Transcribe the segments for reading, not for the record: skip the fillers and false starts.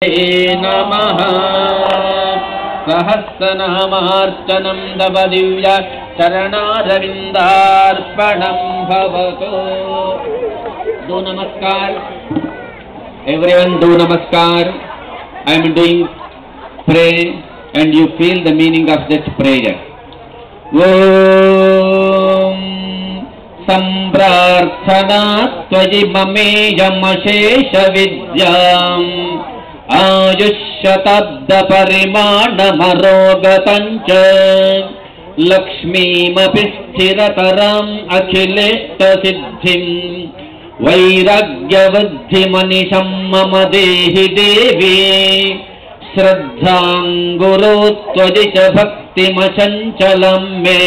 नमः सहस्रनामार्चनं तव दिव्य चरणारविन्दार्पणं भवतु। Do namaskar. Everyone do namaskar. I am doing pray and you feel the meaning of that prayer. Om Samprarthana Tvaji Mameyamashesha Vidyam Ayushyatabda Parimanamarogatancha Lakshmimapi Sthirataram Akhileshta Siddhim Vairagyavadhimanisham Mama Dehi Devi Shraddham Guru Tvajicha Bhaktimashanchalam Me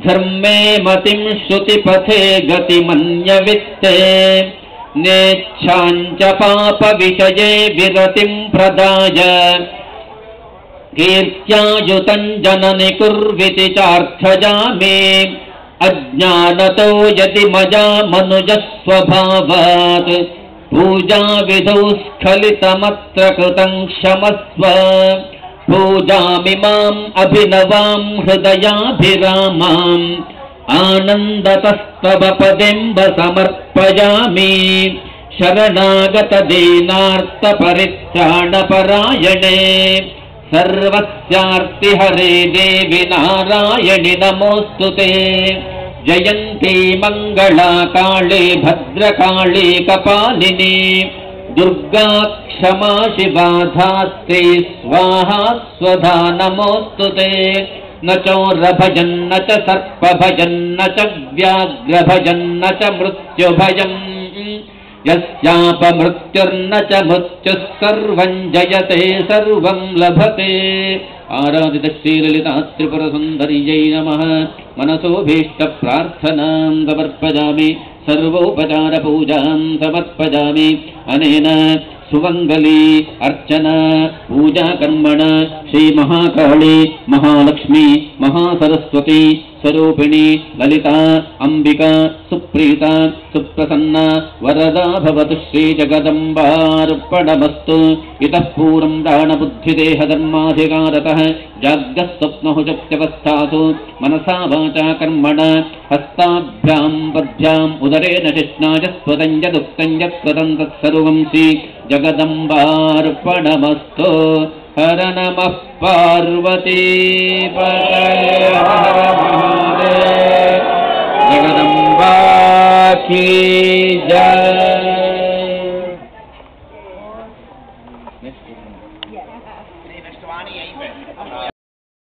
Dharme Matim Shrutipathe Gatimanya-vitte Nechancha Papa Vishaye Viratim Pradaya Kirtyajutan Janani Kurviti Charthajami Ajnanato Yati Maja Manujasvabhavat Puja Vidhu Skalitamatra Krutang Shamasva Pujamimam Abhinavam Hridayabhiramam Anandatastava Pademba Samarpayami Sharanagata Dinartha Paritrana Parayane Sarvasyarti Hare Devi Narayani Namostute Jayanti Mangala Kali Bhadra Kali Kapalini Durga Kshama Shiva Dhastri Swaha Swada Namostute Nachora Bhajan Nacha Sarpa Bhajan Nacha Vyagra Bhajan Nacha Mrityu Bhajan Yasyapa Mrityur Nacha Mrityus Sarvam Jayate Sarvam Labhate Aradhita Shri Lalita Tripura Sundari Jai Namaha Manaso Bhishta Prarthanam Samarpajami Sarvopachara Pujam Samarpajami Anena Suvangali Archana Puja Karmana Shri Mahakali Mahalakshmi Mahasaraswati Sarupini Lalita Ambika Suprita Suprasanna Varada Bhavatu Shri Jagadamba Arpanamastu Itah Puram Dana Buddhideha Dharmadhikaratah Jaggas Sapnahu Jatyavasthasu Manasa Vacha Karmana Hastabhyam Padhyam Udarena Shishnajasvatanja Duktanja Sarvam Shri Jagadamba Arpanamastu Hara Namah Parvati Pataya Hara Mahadev Jagadamba Ki Jai.